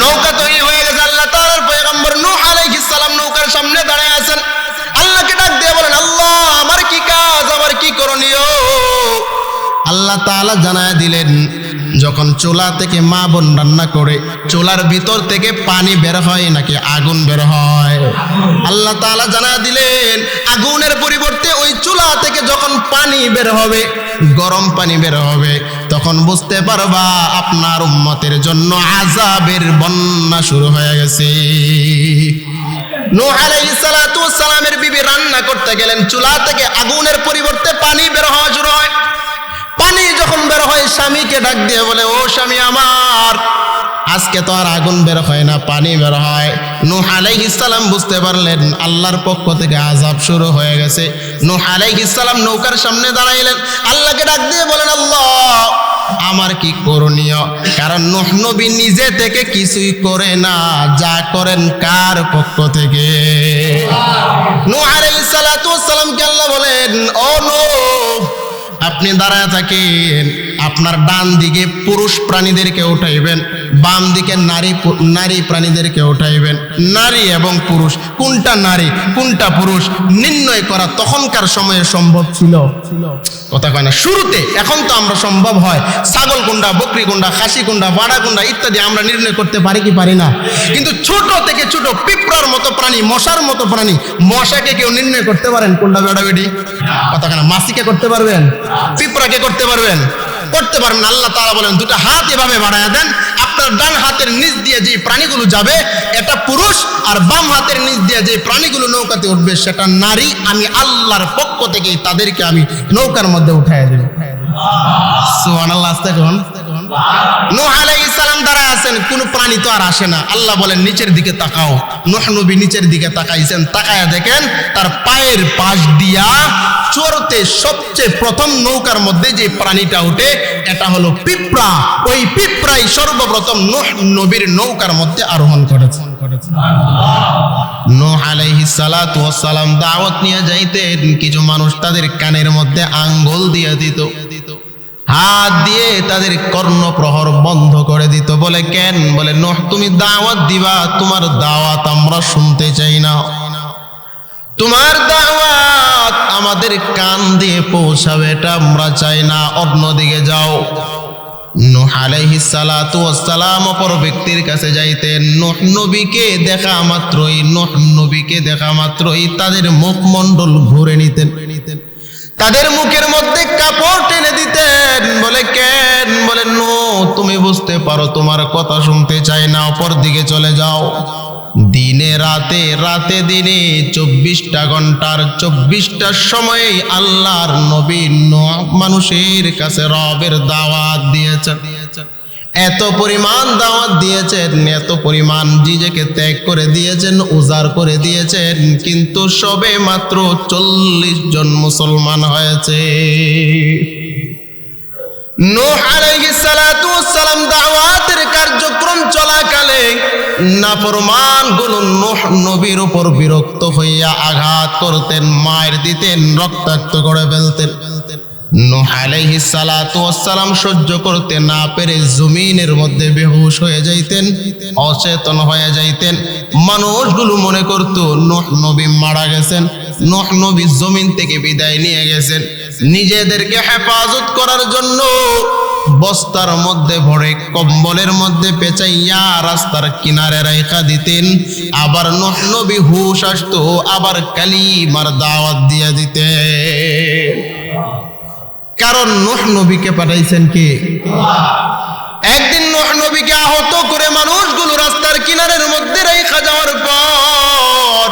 নৌকা তৈরি হয়ে গেছে। আল্লাহ তাআলার পয়গম্বর নূহ আলাইহিস সালাম নৌকার সামনে দাঁড়ায় আছেন। আল্লাহকে ডাক দিয়ে বলেন, আল্লাহ আমার কি কাজ, আমার কি করণীয়? আল্লাহ তাআলা জানায় দিলেন, যখন চুলা থেকে মা বোন রান্না করে চুলার ভিতর থেকে পানি বের হয় নাকি আগুন বের হয়? আল্লাহ তাআলা জানায় দিলেন, আগুনের পরিবর্তে ওই চুলা থেকে যখন পানি বের হবে, গরম পানি বের হবে, তখন বুঝতে পারবা আপনার উম্মতের জন্য আযাবের বন্যা শুরু হয়ে গেছে। নূহ আলাইহিস সালাতু ওয়াস সালামের বিবি রান্না করতে গেলেন, চুলা থেকে আগুনের পরিবর্তে পানি বের হওয়া শুরু হয়। পানি যখন বের হয়, স্বামীকে ডাক দিয়ে বলে, ও স্বামী আমার, আজকে তো আর আগুন বের হয় না, পানি বের হয়। নূহ আলাইহিস সালাম বুঝতে পারলেন আল্লাহর পক্ষ থেকে আযাব শুরু হয়ে গেছে। নূহ আলাইহিস সালাম নৌকার সামনে দাঁড়াইলেন, আল্লাহকে ডাক দিয়ে বলেন, আল্লাহ আমার কি করণীয়? কারণ নূহ নবী নিজে থেকে কিছুই করে না, যা করেন কার পক্ষ থেকে? নূহ আলাইহিস সালাতু ওয়াস সালামকে আল্লাহ বলেন, ও নূহ, আপনি দাঁড়ায় থাকেন, আপনার ডান দিকে পুরুষ প্রাণীদেরকে উঠাইবেন, বাম দিকে নারী প্রাণীদেরকে উঠাইবেন। নারী এবং পুরুষ, কোনটা নারী কোনটা পুরুষ নির্ণয় করা তখনকার সময়ে সম্ভব ছিল? কথা কয় না শুরুতে। এখন তো আমরা সম্ভব হয়, ছাগল কোনটা, বকরি কোনটা, খাসি কোনটা, বাড়া কোনটা ইত্যাদি আমরা নির্ণয় করতে পারি কি পারি না? কিন্তু ছোট থেকে ছোট পিঁপড়ার মতো প্রাণী, মশার মতো প্রাণী, মশাকে কেউ নির্ণয় করতে পারেন কোনটা বেড়া বেড়ি? কথা কেনা মাছিকে করতে পারবেন? পিঁপড়াকে করতে পারবেন? করতে পারবেন। আল্লাহ তাআলা বলেন, দুটো হাত এভাবে বাড়ায় দেন, আপনার ডান হাতের নিচ দিয়ে যে প্রাণীগুলো যাবে এটা পুরুষ, আর বাম হাতের নিচ দিয়ে যে প্রাণীগুলো নৌকাতে উঠবে সেটা নারী। আমি আল্লাহর পক্ষ থেকে তাদেরকে আমি নৌকার মধ্যে উঠায় দেব। সুবহানাল্লাহ। আস্তে কোন নূহ আলাইহিস সালাম দাঁড়ায় আছেন, কোন প্রাণী তো আর আসে না। আল্লাহ বলেন, নিচের দিকে তাকাও। নূহ নবী নিচের দিকে তাকাইছেন, তাকায়া দেখেন তার পায়ের পাশ দিয়া চরতে সবচেয়ে প্রথম নৌকার মধ্যে যে প্রাণীটা ওঠে এটা হলো পিঁপড়া। ওই পিঁপড়াই সর্বপ্রথম নূহ নবীর নৌকার মধ্যে আরোহণ করেছে। নূহ আলাইহিস সালাতু ওয়াস সালাম দাওয়াত নিয়ে যাইতেন, কিছু মানুষ তাদের কানের মধ্যে আঙ্গুল দিয়ে দিত, হাত দিয়ে তাদের কর্ণপ্রহর বন্ধ করে দিত। বলে কেন? বলে নূহ তুমি দাওয়াত দিবা, তোমার দাওয়াত আমরা শুনতে চাই না, তোমার দাওয়াত আমাদের কান দিয়ে পৌঁছাবে এটা আমরা চাই না, অন্যদিকে যাও। নূহ আলাইহিস সালাতু ওয়াস সালাম অপর ব্যক্তির কাছে যাইতেন। নূহ নবীকে দেখা মাত্রই তাদের মুখমণ্ডল ঘুরে নিতেন, তাদের মুখের মধ্যে কাপড় টেনে দিতেন। বলে কেন? বলে নূহ তুমি বুঝতে পারো তোমার কথা শুনতে চাই না, অপর দিকে চলে যাও। দিনে রাতে, রাতে দিনে 24টা ঘন্টার 24টা সময়ে আল্লাহর নবী নূহ মানুষের কাছে রবের দাওয়াত দিয়েছেন। এত পরিমাণ দাওয়াত দিয়েছেন, এত পরিমাণ নিজেকে ত্যাগ করে দিয়েছেন, উজাড় করে দিয়েছেন, কিন্তু সবে মাত্র 40 জন মুসলমান হয়েছে। নূহ আলাইহিস সালাতু ওয়াস সালাম দাওয়াতের কার্যক্রম চলাকালে নাফরমানগুলো নূহ নবীর উপর বিরক্ত হইয়া আঘাত করতেন, মার দিতেন, রক্তাক্ত করে ফেলতেন। নূহ আলাইহিস সালাতু ওয়াস সালাম সহ্য করতে না পেরে জমিনের মধ্যে বেহুশ হয়ে যাইতেন, অচেতন হয়ে যাইতেন। মানুষগুলো মনে করত নূহ নবী মারা গেছেন, নূহ নবী জমিন থেকে বিদায় নিয়ে গেছেন। নিজেদেরকে হেফাজত করার জন্য বস্তার মধ্যে ভরে কম্বলের মধ্যে পেঁচাইয়া রাস্তার কিনারে রাইখা দিতেন। আবার নূহ নবী হুশ আসতো, আবার কালিমার দাওয়াত দিয়ে দিতেন। কারণ নূহ নবীকে পাঠাইছেন কে? একদিন নূহ নবীকে আহত করে মানুষগুলো রাস্তার কিনারের মধ্যে রাইখা যাওয়ার পর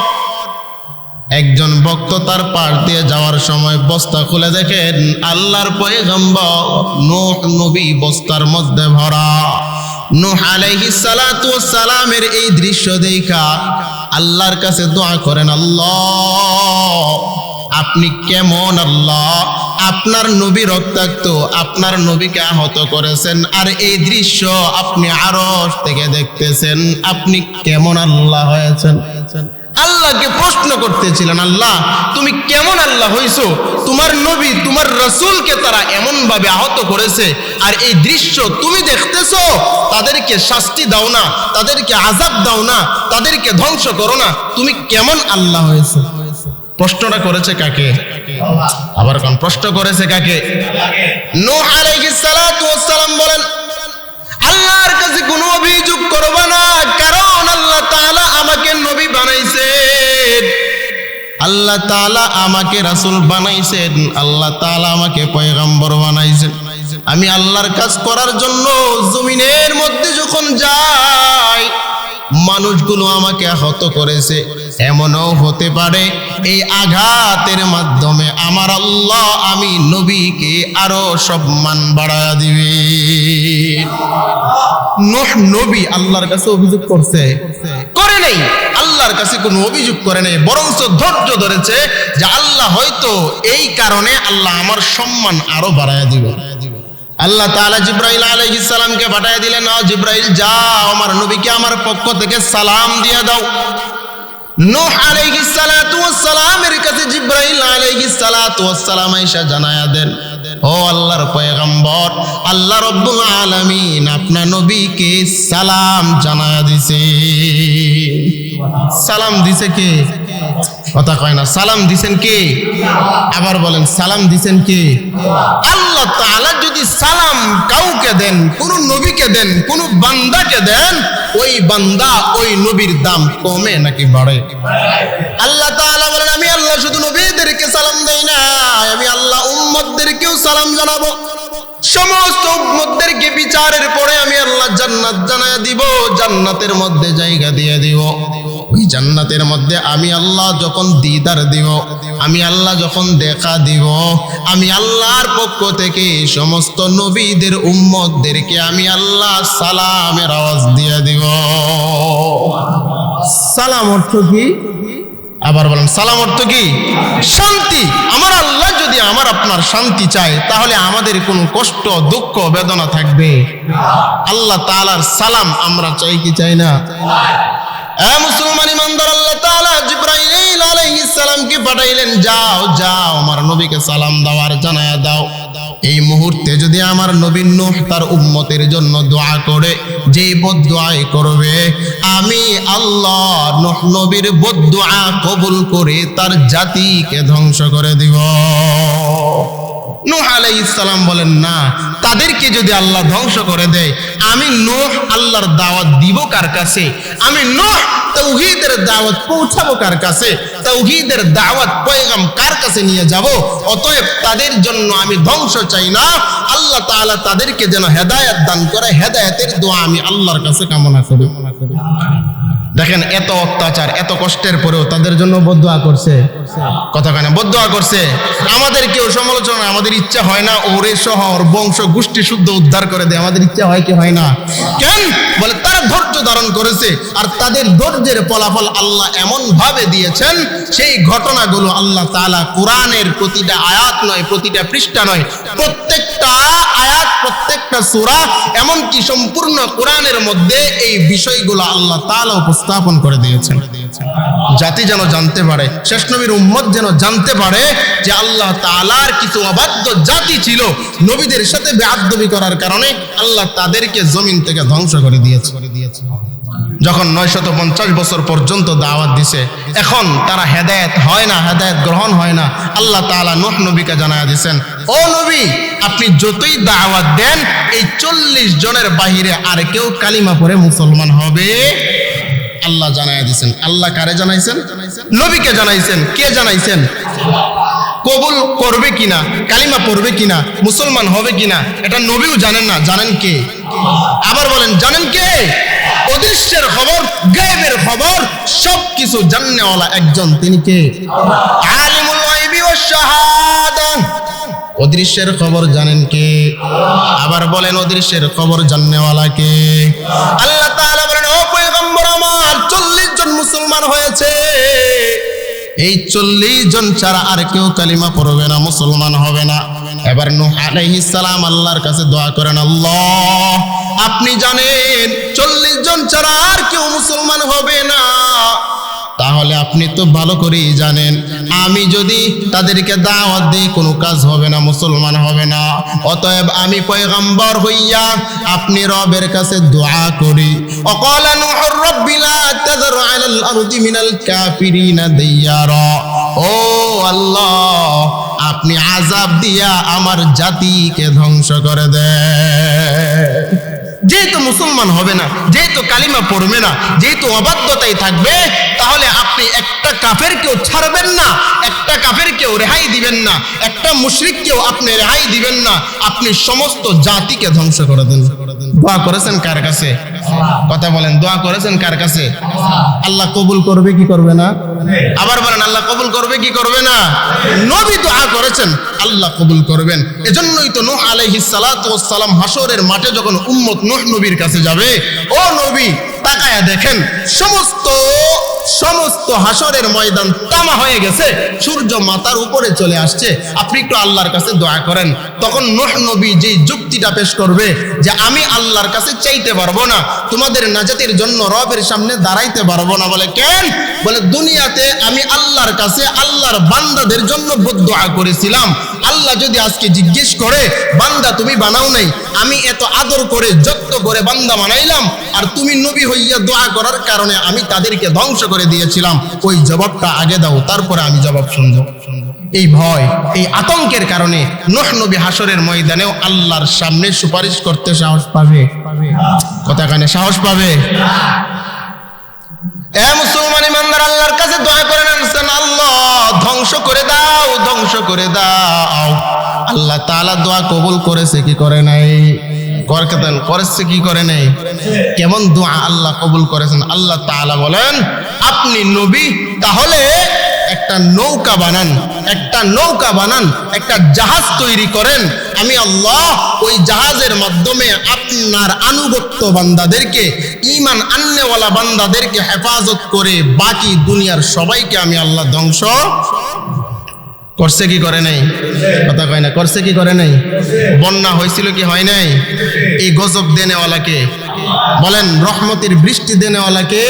একজন ভক্ত তার পাশ দিয়ে যাওয়ার সময় বস্তা খুলে দেখেন আল্লাহর পয়গম্বর নূহ নবী বস্তার মধ্যে ভরা। নূহ আলাইহিস সালাতু ওয়াস সালামের এই দৃশ্য দেখা আল্লাহর কাছে দোয়া করেন, আল্লাহ আপনি কেমন? আল্লাহ আপনার নবী রক্তাক্ত, আপনার নবীকে আহত করেছেন, আর এই দৃশ্য আপনি আরশ থেকে দেখতেছেন, আপনি কেমন আল্লাহ হয়েছেন? আল্লাহকে প্রশ্ন করতেছিলেন, আল্লাহ তুমি কেমন আল্লাহ হইছো? তোমার নবী তোমার রাসূলকে তারা এমন ভাবে আহত করেছে, আর এই দৃশ্য তুমি দেখতেছো, তাদেরকে শাস্তি দাও না, তাদেরকে আযাব দাও না, তাদেরকে ধ্বংস করো না, তুমি কেমন আল্লাহ হয়েছে? প্রশ্নটা করেছে কাকে? আবার কোন প্রশ্ন করেছে কাকে? নূহ আলাইহিস সালাতু ওয়াস সালাম বলেন, আল্লাহর কাছে কোনো অভিযোগ করব না, কারণ আল্লাহ তাআলা আমাকে নবী বানাইছেন, আল্লাহ তাআলা আমাকে রাসূল বানাইছেন, আল্লাহ তাআলা আমাকে পয়গম্বর বানাইছেন। আমি আল্লাহর কাজ করার জন্য জমিনের মধ্যে যখন যাই, মানুষগুলো আমাকে আহত করেছে, এমনও হতে পারে এই আঘাতের মাধ্যমে আমার আল্লাহ আমি নবীকে আরো সম্মান বাড়ায়া দিবে। নূহ নবী আল্লাহর কাছে অভিযোগ করছে? করে নাই, আল্লাহর কাছে কোনো অভিযোগ করে নাই, বরঞ্চ ধৈর্য ধরেছে যে আল্লাহ হয়তো এই কারণে আল্লাহ আমার সম্মান আরো বাড়ায়া দিবে। আল্লাহ তাআলা জিবরাইল আলাইহিস সালামকে পাঠিয়ে দিলেন, নাও জিবরাইল যাও আমার নবীকে আমার পক্ষ থেকে সালাম দিয়ে দাও। নূহ আলাইহিস সালাতু ওয়াস সালামের কাছে জিবরাইল আলাইহিস সালাতু ওয়াস সালাম আয়েশা জানায়া দেন, ও আল্লাহর পয়গম্বর, আল্লাহ রাব্বুল আলামিন আপনার নবীকে সালাম জানায়া দিছে। সালাম দিছে কে? কথা কয় না। সালাম দিছেন কে? আবার বলেন, সালাম দিছেন কে? আল্লাহ তাআলা যদি সালাম কাউকে দেন, কোন নবীকে দেন, কোন বান্দাকে দেন, ওই বান্দা ওই নবীর দাম কমে নাকি বাড়ে? আল্লাহ তাআলা বলেন, আমি আল্লাহ শুধু নবীদেরকে সালাম দেই না, আমি আল্লাহ উম্মতদেরকেও সালাম জানাবো। সমস্ত উম্মতদেরকে বিচারের পরে আমি আল্লাহ জান্নাত জানায়া দিব, জান্নাতের মধ্যে জায়গা দিয়ে দিব। ওই জান্নাতের মধ্যে আমি আল্লাহ যখন দিদার দিব, আমি আল্লাহ যখন দেখা দিব, আমি আল্লাহর পক্ষ থেকে সমস্ত নবীদের উম্মতদেরকে আমি আল্লাহ সালামের আওয়াজ দিয়ে দিব। সালাম অর্থ কি? আবার বলেন, সালাম অর্থ কি? শান্তি। আমার আল্লাহ যদি আমার আপনার শান্তি চায়, তাহলে আমাদের কোনো কষ্ট দুঃখ বেদনা থাকবে? আল্লাহ তাআলার সালাম আমরা চাই কি চাই না? মুসলমান ইমানদার, আল্লাহ তাআলা জিবরাইল আলাইহিস সালামকে পাঠাইলেন, যাও যাও আমার নবীকে সালাম দাও আর জানায়া দাও। এই মুহূর্তে যদি আমার নবী নূহ তার উম্মতের জন্য দোয়া করে, যেই বদদুআই করবে, আমি আল্লাহ নূহ নবীর বদদুআ কবুল করে তার জাতিকে ধ্বংস করে দিব। নূহ আলাইহিস সালাম বলেন, না, তাদেরকে যদি আল্লাহ ধ্বংস করে দেয়, আমি নূহ আল্লাহর দাওয়াত দিব কার কাছে? আমি নূহ তাওহীদের দাওয়াত পৌঁছাবো কার কাছে? তাওহীদের দাওয়াত পয়গাম কার কাছে নিয়ে যাব? অতএব তাদের জন্য আমি ধ্বংস চাই না, আল্লাহ তাআলা তাদেরকে যেন হেদায়েত দান করে, হেদায়েতের দোয়া আমি আল্লাহর কাছে কামনা করি। দেখেন, এত অত্যাচার, এত কষ্টের পরেও তাদের জন্য বদদুয়া করছে। কথা কেন বদদুয়া করছে? আমাদের কেউ সমালোচনা, আমাদের ইচ্ছা হয় না ওরে সহ ওর বংশ গোষ্ঠী শুদ্ধ উদ্ধার করে দেয়? আমাদের ইচ্ছা হয় কি হয় না? কেন? বলে তারা ধৈর্য ধারণ করেছে, আর তাদের ধৈর্যের ফলাফল আল্লাহ এমন ভাবে দিয়েছেন, সেই ঘটনাগুলো আল্লাহ তাআলা কোরআনের প্রতিটা আয়াত নয়, প্রতিটা পৃষ্ঠা নয়, প্রত্যেকটা আয়াত, প্রত্যেকটা সূরা, এমনকি সম্পূর্ণ কোরআনের মধ্যে এই বিষয়গুলো আল্লাহ তাআলা উপস্থাপন করে দিয়েছেন। জাতি যেন জানতে পারে, শেষ নবীর উম্মত যেন জানতে পারে যে আল্লাহ তাআলার কিছু অবাধ্য জাতি ছিল, নবীদের সাথে বেয়াদবি করার কারণে আল্লাহ তাদেরকে জমিন থেকে ধ্বংস করে দিয়েছে। যখন 950 বছর পর্যন্ত দাওয়াত দিছে, এখন তারা হেদায়েত হয় না, হেদায়েত গ্রহণ হয় না। আল্লাহ তাআলা নূহ নবীকে জানায়া দিয়েছেন, ও নবী, আপনি যতই দাওয়াত দেন, এই 40 জনের বাহিরে আর কেউ কালিমা পড়ে মুসলমান হবে? আল্লাহ জানায়া দিয়েছেন। আল্লাহ কারে জানাইছেন? নবীকে জানাইছেন। কে জানাইছেন? কবুল করবে কিনা, কালিমা পড়বে কিনা, মুসলমান হবে কিনা, এটা নবীও জানেন না। জানেন কে? আবার বলেন, জানেন কে? অদৃশ্যের খবর, গায়েবের খবর সবকিছু জাননেওয়ালা একজন, তিনি কে? আলিমুল গায়বি ওয়াশ শাহাদা। অদৃশ্যের খবর জানেন কে? আবার বলেন, অদৃশ্যের খবর জাননেওয়ালা কে? আল্লাহ তাআলা বলেন, ও পয়গম্বর আমার, 40 জন মুসলমান হয়েছে, এই 40 জন ছাড়া আর কেউ কালিমা পড়বে না, মুসলমান হবে না। এবার নূহ আলাইহিস সালাম আল্লাহর কাছে দোয়া করেন, আল্লাহ আপনি জানেন 40 জন ছাড়া আর কেউ মুসলমান হবে না, তাহলে তাহলে আপনি তো ভালো করেই জানেন আমি যদি তাদেরকে দাওয়াত দিই কোনো কাজ হবে না, মুসলমান হবে না। অতএব আমি পয়গম্বর হইয়া আপনি রবের কাছে দোয়া করি। ওয়াকালা নূহুর রাব্বি লা তাযর আলাল আরদি মিনাল কাফিরিনা দাইয়ারা। ও আল্লাহ, আপনি আযাব দিয়া আমার জাতিকে ধ্বংস করে দেন। যেহেতু মুসলমান হবে না, যেহেতু কালিমা পড়বে না, যেহেতু অবাধ্যতাই থাকবে, তাহলে আপনি একটা কাফেরকেও ছাড়বেন না, একটা কাফেরকেও রেহাই দিবেন না, একটা মুশরিককেও আপনি রেহাই দিবেন না, আপনি সমস্ত জাতিকে ধ্বংস করে দেন। দোয়া করেছেন কার কাছে? কথা বলেন, দোয়া করেছেন কার কাছে? আল্লাহ কবুল করবে কি করবে না? আবার বলেন, আল্লাহ কবুল করবে কি করবে না? নবী দোয়া করেছেন, আল্লাহ কবুল করবেন। এজন্যই তো নূহ আলাইহিস সালাতু ওয়াস সালাম হাসরের মাঠে যখন উম্মত নূহ নবীর কাছে যাবে, ও নবী তাকায়া দেখেন সমস্ত হাসরের ময়দান তামা হয়ে গেছে, সূর্য মাথার উপরে চলে আসছে। আপনি একটু আল্লাহর কাছে দোয়া করেন। তখন নূহ নবী যে যুক্তিটা পেশ করবে যে আমি আল্লাহর কাছে চাইতে পারবো না, তোমাদের নাজাতের জন্য রবের সামনে দাঁড়াইতে পারবো না। বলে কেন? বলে দুনিয়াতে আমি আল্লাহর কাছে আল্লাহর বান্দাদের জন্য বদদোয়া করেছিলাম। আল্লাহ যদি আজকে জিজ্ঞেস করে বান্দা তুমি বানাও নাই, আমি এত আদর করে যত্ন করে বান্দা বানাইলাম, আর তুমি নবী হইয়া দোয়া করার কারণে আমি তাদেরকে ধ্বংস করে দিয়েছিলাম, ওই জবাবটা আগে দাও, তারপরে আমি জবাব শুনবো। এই ভয়, এই আতঙ্কের কারণে নূহ নবী হাসরের ময়দানেও আল্লাহর সামনে সুপারিশ করতে সাহস পাবে? কথা কানে সাহস পাবে? এ মুসলমান ইমানদার, আল্লাহর কাছে দোয়া করেন, আল্লাহ ধ্বংস করে দাও, ধ্বংস করে দাও। আল্লাহ তাআলা দোয়া কবুল করেছে কি করে নাই? করেছে কি করে নাই? কেমন দোয়া আল্লাহ কবুল করেছেন? আল্লাহ তাআলা বলেন, আপনি নবী, তাহলে একটা নৌকা বানান, একটা জাহাজ তৈরি করেন। আমি আল্লাহ ওই জাহাজের মাধ্যমে আপনার আনুগত্য বান্দাদেরকে, ঈমান আননেওয়ালা বান্দাদেরকে হেফাজত করে বাকি দুনিয়ার সবাইকে আমি আল্লাহ ধ্বংস করছে কি করে নাই? কথা কয় না, করছে কি করে নাই? বন্যা হয়েছিল কি হয় নাই? এই গজব দেনেওয়ালাকে বলেন, রহমতের বৃষ্টি দেনেওয়ালাকে।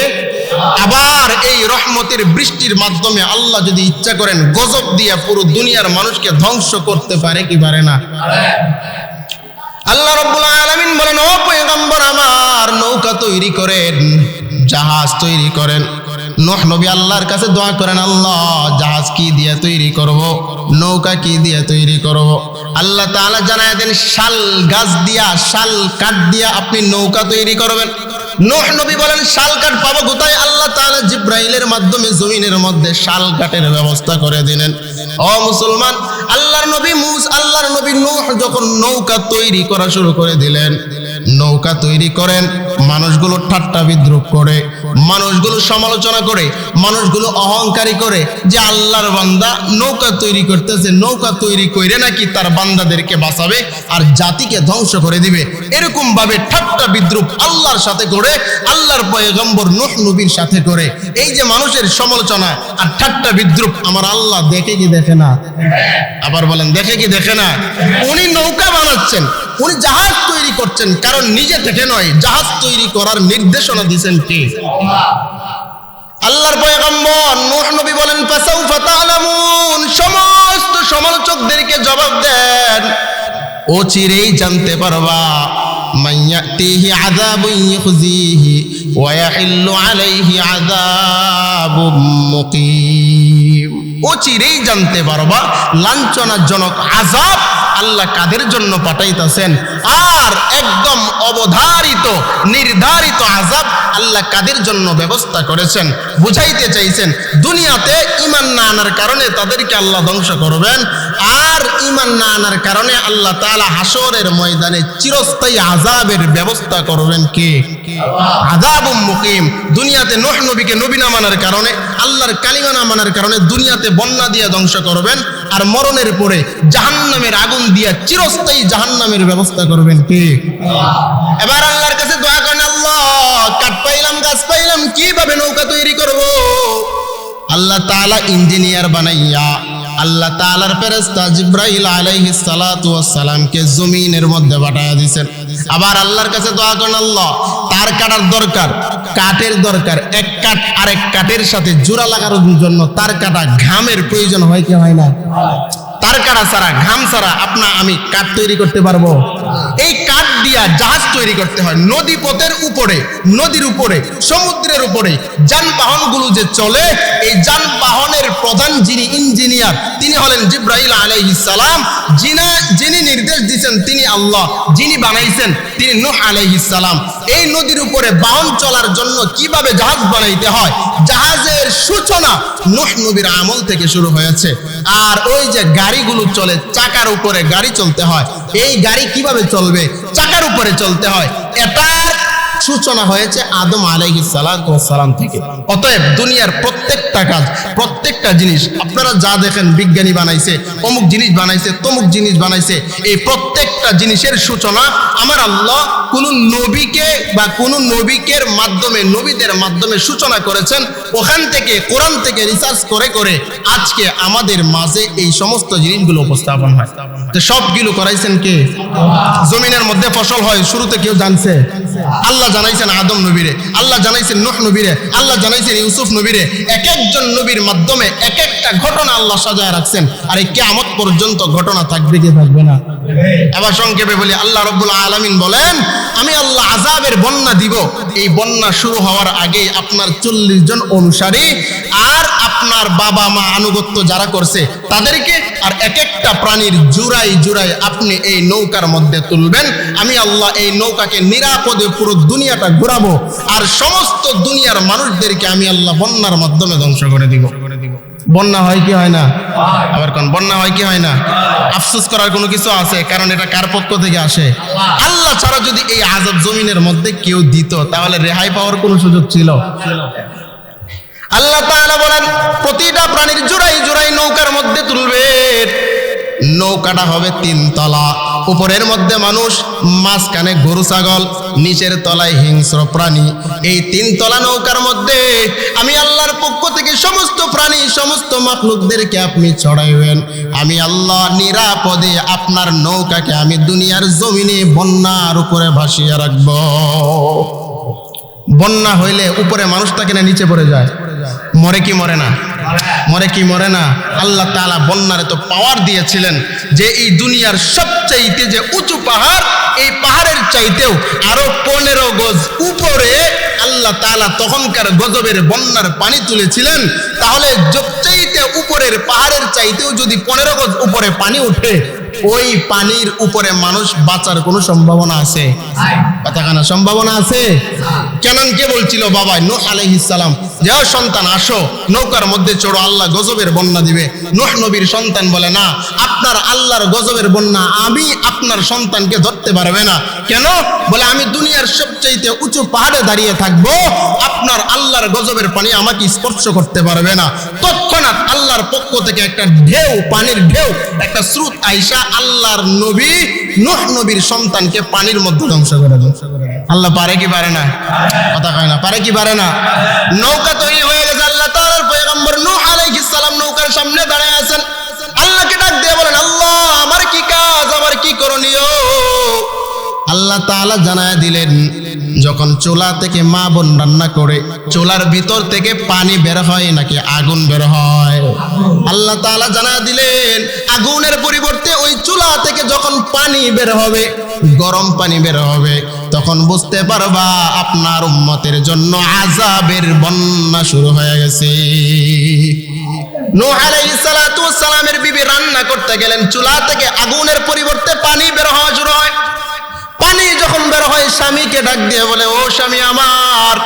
আবার এই রহমতের বৃষ্টির মাধ্যমে আল্লাহ যদি ইচ্ছা করেন গজব দিয়া পুরো দুনিয়ার মানুষকে ধ্বংস করতে পারে কি পারে না? আল্লাহ রাব্বুল আলামিন বলেন, ও পয়গম্বর আমার, নৌকা তৈরি করেন, জাহাজ তৈরি করেন। নূহ নবী আল্লাহর কাছে দোয়া করেন, আল্লাহ জাহাজ কি দিয়ে তৈরি করব, নৌকা কি দিয়ে তৈরি করব? আল্লাহ তাআলা জানায় দেন, শাল গাছ দিয়া, শাল কাঠ দিয়া আপনি নৌকা তৈরি করবেন। নূহ নবী বলেন, শাল কাঠ পাবো কোথায়? আল্লাহ তাআলা জিব্রাইলের মাধ্যমে জমিনের মধ্যে শাল কাঠের ব্যবস্থা করে দিলেন। ও মুসলমান, আল্লাহর নবী নূহ যখন নৌকা তৈরি করা শুরু করে দিলেন, নৌকা তৈরি করেন, মানুষগুলো ঠাট্টা বিদ্রুপ করে, মানুষগুলো সমালোচনা করে, মানুষগুলো অহংকারী করে যে আল্লাহর বান্দা নৌকা তৈরি করতেছে, নৌকা তৈরি করে নাকি তার বান্দাদেরকে বাঁচাবে আর জাতিকে ধ্বংস করে দিবে। এরকম ভাবে ঠাট্টা বিদ্রুপ আল্লাহর সাথে করে, আল্লাহর পয়গম্বর নূহ নবীর সাথে করে, এই যে মানুষের সমালোচনা আর ঠাট্টা বিদ্রুপ আমার আল্লাহ দেখে কি দেখে না? আবার বলেন, দেখে কি দেখে না? উনি নৌকা বানাচ্ছেন, উনি জাহাজ তৈরি করছেন, কারণ নিজে থেকে নয়, জাহাজ তৈরি করার নির্দেশনা দিয়েছেন কে? আল্লাহর পয়গম্বর নূহ নবী বলেন, ফাসাউফা তা'লামুন। সমস্ত সমালোচকদেরকে জবাব দেন, ও চিরেই জানতে পারবা, মাইয়াতিহি আযাবুন ইখজিহি ওয়া ইয়াহিল্লু আলাইহি আযাবুম মুকিম। ও চিরেই জানতে পারবা লাঞ্ছনাজনক আযাব আল্লাহ কাদের জন্য পাঠাইতেছেন, আর একদম অবধারিত নির্ধারিত আযাব আল্লাহ কাদের জন্য ব্যবস্থা করেছেন। বুঝাইতে চাইছেন দুনিয়াতে ঈমান না আনার কারণে তাদেরকে আল্লাহ ধ্বংস করবেন, আর ঈমান না আনার কারণে আল্লাহ তাআলা হাসরের ময়দানে চিরস্থায়ী আযাবের ব্যবস্থা করবেন কে? আযাবুম মুকিম। দুনিয়াতে নূহ নবীকে নবী না মানার কারণে, আল্লাহর কালিমা না মানার কারণে দুনিয়াতে বন্যা দিয়ে ধ্বংস করবেন, আর মরণের পরে জাহান্নামের আগুন দিয়ে চিরস্থায়ী জাহান্নামের ব্যবস্থা করবেন কে? এবার আল্লাহর কাছে দোয়া করেন, আল্লাহ কাঠ পাইলাম, গাছ পাইলাম, কিভাবে নৌকা তৈরি করব? আল্লাহ তাআলা ইঞ্জিনিয়ার বানাইয়া আল্লাহ তাআলার ফেরেশতা জিব্রাইল আলাইহিস সালাতু ওয়াস সালামকে জমিনের মধ্যে পাঠায়া দিয়েছেন। আবার আল্লাহর কাছে দোয়া করেন, আল্লাহ তার কাটার দরকার, কাঠের দরকার, এক কাঠ আরেক কাঠের সাথে জোড়া লাগানোর জন্য তার কাটা ঘামের প্রয়োজন হয় কি হয় না? তার কাটা ছাড়া, ঘাম ছাড়া আমি কাঠ তৈরি করতে পারবো? এই কাঠ দিয়া জাহাজ তৈরি করতে হয়। নদী পথের উপরে, নদীর উপরে, সমুদ্রের উপরে যানবাহনগুলো যে চলে, এই যানবাহনের প্রধান যিনি ইঞ্জিনিয়ার তিনি হলেন জিব্রাইল আলাইহিস সালাম। যিনি নির্দেশ দিয়েছেন তিনি আল্লাহ, যিনি বানাইছেন তিনি নূহ আলাইহিস সালাম। এই নদীর উপরে বাহন চলার জন্য কিভাবে জাহাজ বানাইতে হয়, জাহাজের সূচনা নূহ নবীর আমল থেকে শুরু হয়েছে। আর ওই যে গাড়িগুলো চলে, চাকার উপরে গাড়ি চলতে হয়, এই গাড়ি কিভাবে চলবে, চাকার উপরে চলতে হয়, এটার সূচনা হয়েছে আদম আলাইহিস সালাম থেকে। অতএব দুনিয়ার প্রত্যেকটা কাজ, প্রত্যেকটা জিনিস আপনারা যা দেখেন, বিজ্ঞানী বানাইছে, অমুক জিনিস বানাইছে, তমুক জিনিস বানাইছে, এই প্রত্যেকটা জিনিসের সূচনা আমার আল্লাহ কোন নবীকে বা কোন নবীকের মাধ্যমে, নবীদের মাধ্যমে সূচনা করেছেন। ওখান থেকে, কোরআন থেকে রিসার্চ করে করে আজকে আমাদের মাঝে এই সমস্ত জিনিসগুলো উপস্থাপন হয়। তো সবগুলো করাইছেন কে? জমিনের মধ্যে ফসল হয় শুরুতে কেউ জানছে? আল্লাহ জানাইছেন আদম নবীরে, আল্লাহ জানাইছেন নূহ নবীরে, আল্লাহ জানাইছেন ইউসুফ নবীরে। এক একজন নবীর মাধ্যমে এক একটা ঘটনা আল্লাহ সাজায় রাখছেন। আর এই কিয়ামত পর্যন্ত ঘটনা থাকবে কি থাকবে না? এবার সংক্ষেপে বলি, আল্লাহ রাব্বুল আলামিন বলেন, আমি আল্লাহ আযাবের বন্যা দিব। এই বন্যা শুরু হওয়ার আগে আপনার 40 জন অনুসারী আর আপনার বাবা মা আনুগত্য যারা করছে তাদেরকে আর এক একটা প্রাণীর জুড়াই জুড়াই আপনি এই নৌকার মধ্যে তুলবেন। আমি আল্লাহ এই নৌকাকে নিরাপদে পুরো দুনিয়াটা ঘুরাবো, আর সমস্ত দুনিয়ার মানুষদেরকে আমি আল্লাহ বন্যার মাধ্যমে ধ্বংস করে দিব। বন্যা হয় কি হয় না? আবার কোন বন্যা হয় কি হয় না? আফসোস করার কোনো কিছু আছে? কারণ এটা কার পক্ষ থেকে আসে? আল্লাহ ছাড়া যদি এই আযাব জমিনের মধ্যে কেউ দিত তাহলে রেহাই পাওয়ার কোনো সুযোগ ছিল? আল্লাহ তাআলা বলেন, প্রতিটা প্রাণীর জোড়াই জোড়াই নৌকার মধ্যে তুলবে। নৌকাটা হবে 3 তলা, উপরের মধ্যে মানুষ, মাঝখানে গরু ছাগল, নিচের তলায় হিংস্র প্রাণী। এই 3 তলা নৌকার মধ্যে আমি আল্লাহর পক্ষ থেকে সমস্ত প্রাণী, সমস্ত মাখলুকদেরকে আপনি চড়াইবেন। আমি আল্লাহ নিরাপদে আপনার নৌকাকে আমি দুনিয়ার জমিনে বন্যার উপরে ভাসিয়ে রাখব। বন্যা হইলে উপরে মানুষটাকে না নিচে পড়ে যায়? মরে কি মরে না? মরে কি মরে না? আল্লাহ তাআলা বন্যারে তো পাওয়ার দিয়েছিলেন যে এই দুনিয়ার সবচাইতে যে উঁচু পাহাড়, এই পাহাড়ের চাইতেও আরো 15 গজ উপরে আল্লাহ তাআলা তখনকার গজবের বন্যার পানি তুলেছিলেন। তাহলে সবচাইতে উপরের পাহাড়ের চাইতেও যদি 15 গজ উপরে পানি ওঠে, ওই পানির উপরে মানুষ বাঁচার কোনো সম্ভাবনা আছে? কথাখানা সম্ভাবনা আছে? কেনন কে বলছিল বাবা নূহ আলাইহিস সালাম, যাও সন্তান আসো নৌকার মধ্যে চড়ো, আল্লাহ গজবের বন্যা দিবে। নূহ নবীর সন্তান বলে, না, আপনার আল্লাহর গজবের বন্যা আমি আপনার সন্তানকে ধরতে পারবে না। কেন? বলে, আমি দুনিয়ার সবচাইতে উঁচু পাহাড়ে দাঁড়িয়ে থাকবো, আপনার আল্লাহর গজবের পানি আমাকে স্পর্শ করতে পারবে না। তৎক্ষণাৎ আল্লাহর পক্ষ থেকে একটা ঢেউ, পানির ঢেউ, একটা স্রোত আইসা আল্লাহর নবী নূহ নবীর সন্তানকে পানির মধ্যে ধ্বংস করে দেন। আল্লাহ পারে কি পারে না? কথা কয় না, পারে কি পারে না? নৌকা তৈরি হয়ে গেছে, আল্লাহ তাআলার পয়গম্বর নূহ আলাইহিস সালাম নৌকার সামনে দাঁড়ায় আছেন। আল্লাহকে ডাক দিয়ে বলেন, আল্লাহ আমার কি কাজ, আমার কি করণীয়? আল্লাহ তাআলা জানায় দিলেন, যখন চুলা থেকে মা বোন রান্না করে চুলার ভিতর থেকে পানি বের হয় নাকি আগুন বের হয়? আল্লাহ তাআলা জানায় দিলেন, আগুনের পরিবর্তে ওই চুলা থেকে যখন পানি বের হবে, গরম পানি বের হবে, তখন বুঝতে পারবা আপনার উম্মতের জন্য আযাবের বন্যা শুরু হয়ে গেছে। নূহ আলাইহিস সালাতু ওয়াস সালামের বিবি রান্না করতে গেলেন, চুলা থেকে আগুনের পরিবর্তে পানি বের হওয়া শুরু হয়। পানি যখন বের হয়, স্বামীকে ডাক দিয়ে বলে, ও স্বামী আমার,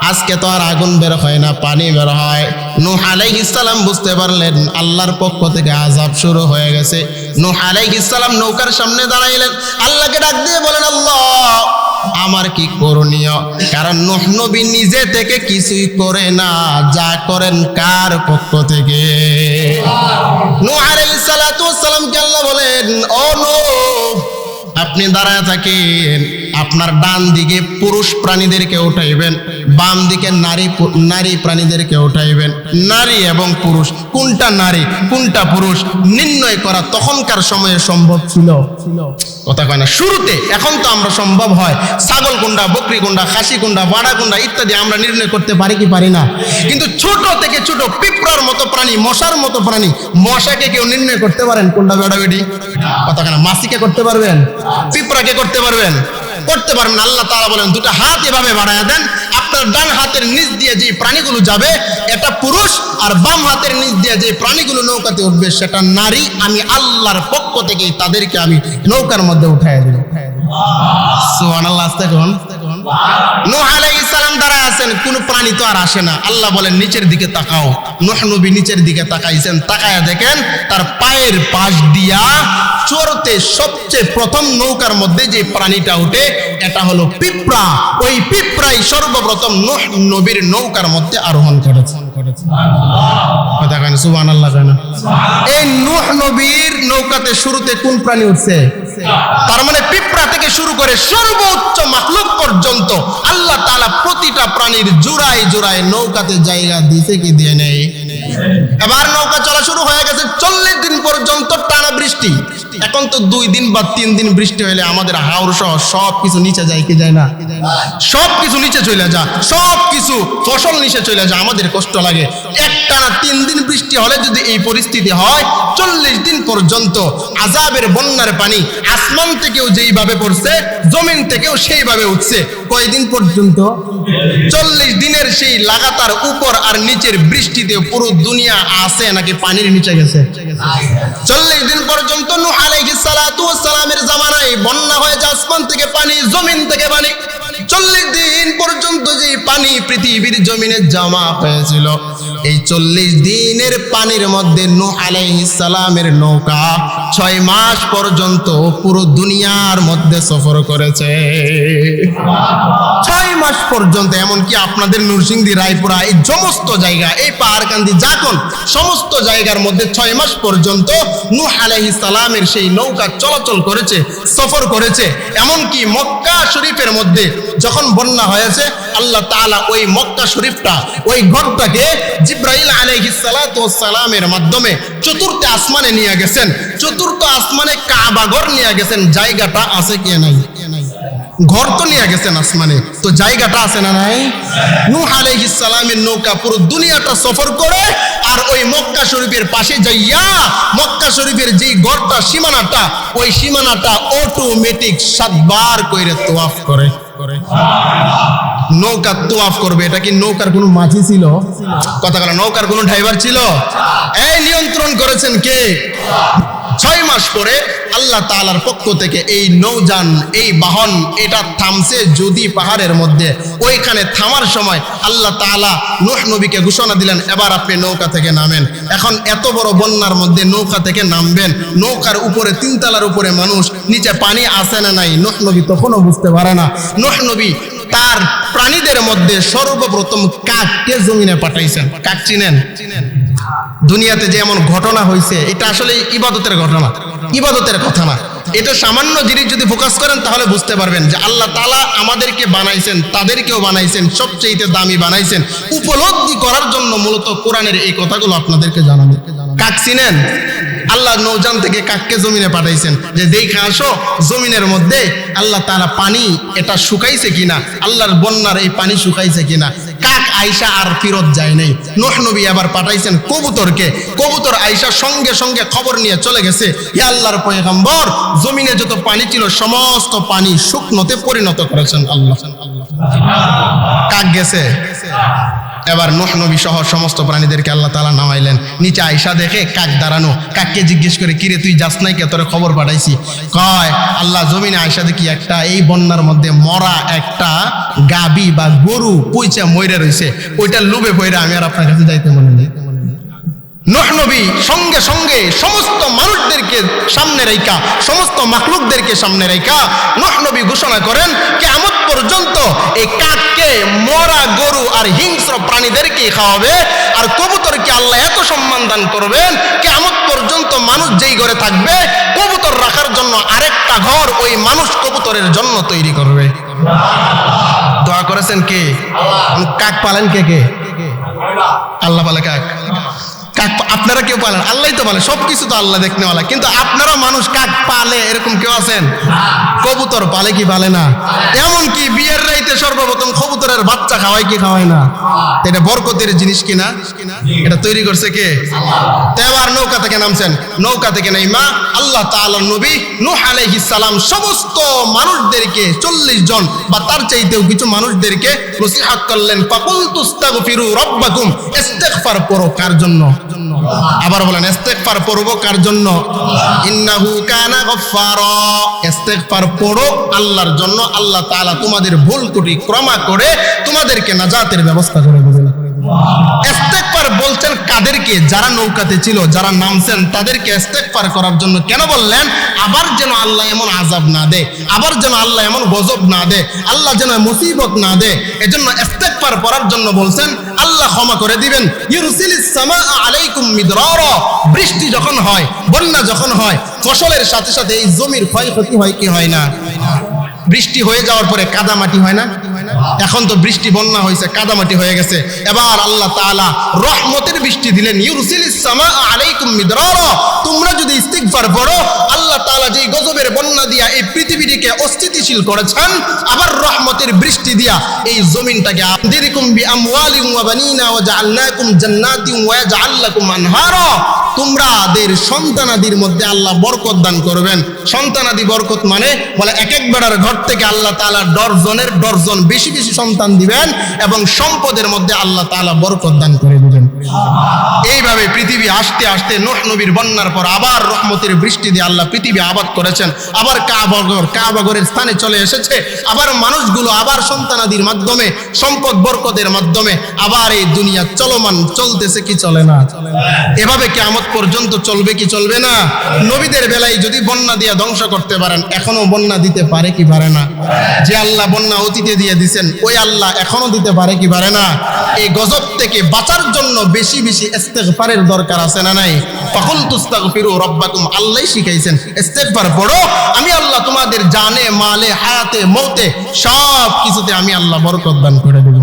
আজকে তো আর আগুন বের হয় না, পানি বের হয়। নূহ আলাইহিস সালাম বুঝতে পারলেন আল্লাহর পক্ষ থেকে আযাব শুরু হয়ে গেছে। নূহ আলাইহিস সালাম নৌকার সামনে দাঁড়াইলেন, আল্লাহকে ডাক দিয়ে বলেন, আল্লাহ আমার কি করণীয়? কারণ নূহ নবী নিজে থেকে কিছুই করে না, যা করেন কার পক্ষ থেকে? নূহ আলাইহিস সালাতু ওয়াস সালামকে আল্লাহ বলেন, ও নূহ, আপনি দাঁড়ায় থাকেন, আপনার ডান দিকে পুরুষ প্রাণীদেরকে উঠাইবেন, বাম দিকে নারী প্রাণীদেরকে উঠাইবেন। নারী এবং পুরুষ, কোনটা নারী কোনটা পুরুষ নির্ণয় করা তখনকার সময়ে সম্ভব ছিল? কথা কয় না শুরুতে। এখন তো আমরা সম্ভব হয় ছাগল কোনটা, বকরি কোনটা, খাসি কোনটা, বাড়া কোনটা ইত্যাদি আমরা নির্ণয় করতে পারি কি পারি না? কিন্তু ছোট থেকে ছোট পিঁপড়ার মতো প্রাণী, মশার মতো প্রাণী, মশাকে কেউ নির্ণয় করতে পারেন কোনটা বেড়া বেড়ি? কথা কেন? মাছিকে করতে পারবেন? পিঁপড়াকে করতে পারবেন? করতে পারবেন। আল্লাহ তাআলা বলেন দুটো হাত এভাবে বাড়ায় দেন, আপনার ডান হাতের নিচ দিয়ে যে প্রাণীগুলো যাবে এটা পুরুষ, আর বাম হাতের নিচ দিয়ে যে প্রাণীগুলো নৌকাতে উঠবে সেটা নারী। আমি আল্লাহর পক্ষ থেকে তাদেরকে আমি নৌকার মধ্যে উঠায় দেব। সুবহানাল্লাহ। দেখুন নূহ আলাইহিস সালাম দাঁড়ায় আছেন, কোন প্রাণী তো আর আসে না। আল্লাহ বলেন নিচের দিকে তাকাও। নূহ নবী নিচের দিকে তাকাইছেন, তাকায়া দেখেন তার পায়ের পাশ দিয়া চড়তে সবচেয়ে প্রথম নৌকার মধ্যে যে প্রাণীটা ওঠে এটা হলো পিঁপড়া। ওই পিঁপড়াই সর্বপ্রথম নূহ নবীর নৌকার মধ্যে আরোহণ করেছে। সুবহানাল্লাহ। এই নূহ নবীর নৌকাতে শুরুতে কোন প্রাণী উঠছে? তার মানে পিঁপড়া থেকে শুরু করে সর্বোচ্চ মাখলুক পর্যন্ত আল্লাহ তাআলা প্রতিটা প্রাণীর জোড়ায় জোড়ায় নৌকাতে জায়গা দিয়েছে কি দিয়ে নেই? এবার নৌকা চলা শুরু হয়ে গেছে। 40 দিন পর্যন্ত টানা বৃষ্টি। এখন তো 2 দিন বা 3 দিন বৃষ্টি হলে আমাদের হাওর সহ সবকিছু নিচে যায় কি যায় না? সবকিছু নিচে চলে যায়, সবকিছু ফসল নিচে চলে যায়, আমাদের কষ্ট লাগে। একটানা 3 দিন বৃষ্টি হলে যদি এই পরিস্থিতি হয়, 40 দিন পর্যন্ত আযাবের বন্যার পানি আসমান থেকেও যেইভাবে পড়ছে জমিন থেকেও সেইভাবে উঠছে। কয়দিন পর্যন্ত? 40 দিনের সেই লাগাতার উপর আর নিচের বৃষ্টিতে পুরো দুনিয়া আছে নাকি পানির নিচে গেছে? 40 দিন পর্যন্ত নূহ আলাইহিস সালাতু ওয়াস সালামের জামানায় বন্যা হয়ে যায়, আসমান থেকে পানি, জমিন থেকে পানি। 40 দিন পর্যন্ত যে পানি পৃথিবীর জমিনে জমা হয়েছিল, এই 40 দিনের পানির মধ্যে নূহ আলাইহিস সালামের নৌকা 6 মাস পর্যন্ত পুরো দুনিয়ার মধ্যে সফর করেছে। 6 মাস পর্যন্ত। এমনকি আপনাদের নরসিংদী, রায়পুরা এই সমস্ত জায়গা, এই পাহাড়কান্দি, জাকন সমস্ত জায়গার মধ্যে 6 মাস পর্যন্ত নূহ আলাইহিস সালামের সেই নৌকা চলাচল করেছে, সফর করেছে। এমনকি মক্কা শরীফের মধ্যে যখন বন্যা হয়েছে, আল্লাহ তাআলা ওই মক্কা শরীফটা, ওই ঘরটাকে জিবরাইল আলাইহিস সালাতু ওয়াস সালামের মাধ্যমে চতুর্থ আসমানে নিয়ে গেছেন। চতুর্থ আসমানে কাবা ঘর নিয়ে গেছেন। জায়গাটা আছে কি নাই? ঘর তো নিয়ে গেছেন আসমানে, তো জায়গাটা আছে না নাই? নূহ আলাইহিস সালামের নৌকা পুরো দুনিয়াটা সফর করে আর ওই মক্কা শরীফের পাশে যাইয়া মক্কা শরীফের যেই ঘরটা, সীমানাটা, ওই সীমানাটা অটোমেটিক 7 বার কইরে তোয়াফ করে। নৌকা তোয়াফ করবে। এটা কি নৌকার কোনো মাঝি ছিল? কথা বলা, নৌকার কোনো ড্রাইভার ছিল? এই নিয়ন্ত্রণ করেছেন কে? 6 মাস পরে আল্লাহ তাআলার পক্ষ থেকে এই নৌযান, এই বাহন, এটা থামছে যদি পাহাড়ের মধ্যে। ওইখানে থামার সময় আল্লাহ তাআলা নূহ নবীকে ঘোষণা দিলেন, এবার আপনি নৌকা থেকে নামেন। এখন এত বড় বন্যার মধ্যে নৌকা থেকে নামবেন, নৌকার উপরে 3 তলার উপরে মানুষ, নিচে পানি আছে না নাই নূহ নবী তখনও বুঝতে পারে না। নূহ নবী তার প্রাণীদের মধ্যে সর্বপ্রথম কাককে জমিনে পাঠাইছেন। কাক চিনেন? দুনিয়াতে যে এমন ঘটনা হয়েছে, এটা আসলে ইবাদতের ঘটনা, ইবাদতের কথা না। এটা সামান্য জিনিস যদি ফোকাস করেন তাহলে বুঝতে পারবেন যে আল্লাহ তাআলা আমাদেরকে বানাইছেন, তাদেরকেও বানাইছেন, সবচেয়ে দামি বানাইছেন উপলব্ধি করার জন্য। মূলত কোরআনের এই কথাগুলো আপনাদেরকে জানাবো। কাক চিনেন? আল্লাহ নৌযান থেকে কাককে জমিনে পাঠাইছেন যে দেখা আসো জমিনের মধ্যে আল্লাহ তাআলা পানি এটা শুকাইছে কিনা, আল্লাহর বন্যার এই পানি শুকাইছে কিনা। কাক আইসা আর ফিরত যায় নাই। নূহ নবী আবার পাঠাইছেন কবুতরকে। কবুতর আইসা সঙ্গে সঙ্গে খবর নিয়ে চলে গেছে, হে আল্লাহর পয়গম্বর, জমিনে যত পানি ছিল সমস্ত পানি শুকনোতে পরিণত করেছেন আল্লাহ। কাক গেছে। এবার নূহ নবী সহ সমস্ত প্রাণীদেরকে আল্লাহ তাআলা নামাইলেন। নিচে আয়েশা দেখে কাক দাঁড়ানো, কাককে জিজ্ঞেস করে, কিরে তুই যাস নাই কে? তোরে খবর পাঠাইছি। কয় আল্লাহ জমিনে আয়েশা দেখি একটা এই বন্যার মধ্যে মরা একটা গাবি বা গরু পইচা মইরা রইছে, ওইটা লোভে পইরা আমি আর আপনার কাছে যাইতে মনে নেই। নূহ নবী সঙ্গে সঙ্গে সমস্ত মানুষদেরকে সামনে রাইখা, সমস্ত মাখলুকদেরকে সামনে রাইখা নূহ নবী ঘোষণা করেন কিয়ামত পর্যন্ত এই কাককে, মরা গরু আর হিংস্র প্রাণীদেরকে খাওয়াবে। আর কবুতরকে আল্লাহ এত সম্মান দান করবেন, কিয়ামত পর্যন্ত মানুষ যেই ঘরে থাকবে কবুতর রাখার জন্য আরেকটা ঘর ওই মানুষ কবুতরের জন্য তৈরি করবে। দোয়া করেছেন কে? কাক পালেন কে? কে আল্লাহ পালে কাক। কাক আপনারা কেউ পালেন? আল্লাহ তো পালে, সবকিছু তো আল্লাহ দেখনেওয়ালা। কিন্তু আপনারা মানুষ কাক পালে এরকম কেউ আছেন? কবুতর পালে কি পালে না? এমনকি বিয়ের রাইতে সর্বপ্রথম কবুতরের বাচ্চা খাওয়ায় কি খাওয়ায় না? এটা বরকতের জিনিস কিনা? এটা তৈরি করছে কে? তেবার নৌকা থেকে নামছেন, নৌকা থেকে নাইমা আল্লাহ তাআলার নবী নূহ আলাইহিস সালাম সমস্ত মানুষদেরকে 40 জন বা তার চাইতেও কিছু মানুষদেরকে নসিহত করলেন। ফাকুলতুস্তাগফিরু রাব্বাকুম, ইস্তিগফার করো কার জন্য? আবার বলেন ইস্তিগফার পড়বো কার জন্য? ইন্নাহু কানা গফফারা, ইস্তিগফার পড়ো আল্লাহর জন্য। আল্লাহ তাআলা তোমাদের ভুল ত্রুটি ক্ষমা করে তোমাদেরকে নাজাতের ব্যবস্থা করে দেবেন। ইস্তিগফার বলছেন কাদেরকে? যারা নৌকাতে ছিল, যারা নামছেন তাদেরকে ইস্তিগফার করার জন্য। কেন বললেন? আবার যেন আল্লাহ এমন আযাব না দেয়, আবার যেন আল্লাহ এমন গজব না দেয়, আল্লাহ যেন মুসিবত না দেয়, এজন্য ইস্তিগফার করার জন্য বলছেন। আল্লাহ ক্ষমা করে দিবেন। ইউরসিলিস সামাআ আলাইকুম মিদরারা, বৃষ্টি যখন হয়, বন্যা যখন হয়, ফসলের সাথে সাথে এই জমির ক্ষয়ক্ষতি হয় কি হয় না? বৃষ্টি হয়ে যাওয়ার পরে কাদামাটি হয় না? এখন তো বৃষ্টি বন্যা হয়েছে, কাদামাটি হয়ে গেছে। এবার আল্লাহ তাআলা রহমতের বৃষ্টি দিলেন। ইউরসিলিস সামাআ আলাইকুম মিদরারা, তোমরা যদি ইস্তিগফার পড়ো আল্লাহ তাআলা যেই গজবের বন্যা দিয়া এই পৃথিবীটিকে অস্থিতিশীল করেছেন, আবার রহমতের বৃষ্টি দিয়া এই জমিনটাকে আমদিরকুম বিআমওয়ালিন ওয়া বানিনা ওয়া জাআলনাকুম জান্নাতিন ওয়া ইয়াজআল লাকুম আনহারা, তোমাদের সন্তানাদির মধ্যে আল্লাহ বরকত দান করবেন। সন্তানাদি বরকত মানে বলে এক এক বেড়ার ঘর থেকে আল্লাহ তাআলা ডজনের ডজন বেশি বেশি সন্তান দিবেন এবং সম্পদের মধ্যে আল্লাহ তাআলা বরকত দান করে দিবেন। এইভাবে পৃথিবী আসতে আসতে নূহ নবীর বন্যার পর আবার রহমতের বৃষ্টি দিয়ে আল্লাহ পৃথিবী আবাদ করেছেন। আবার কাবাগরের স্থানে চলে এসেছে। আবার মানুষগুলো আবার সন্তানাদির মাধ্যমে, সম্পদ বরকতের মাধ্যমে আবার এই দুনিয়া চলমান, চলতেছে কি চলে না? এভাবে কিয়ামত পর্যন্ত চলবে কি চলবে না? নবীদের বেলায় যদি বন্যা দিয়ে ধ্বংস করতে পারেন, এখনো বন্যা দিতে পারে কি পারে না? যে আল্লাহ বন্যা অতীতে দিয়ে দিছেন ওই আল্লাহ এখনো দিতে পারে কি পারে না? এই গজব থেকে বাঁচার জন্য বেশি বেশি ইস্তিগফারের দরকার আছে না নাই? ফাকুলতুস্তাগফিরু রাব্বাকুম, আল্লাহ শিখাইছেন ইস্তিগফার পড়ো, আমি আল্লাহ তোমাদের জানে, মালে, হায়াতে, মৌতে সব কিছুতে আমি আল্লাহ বরকত দান করে দেব।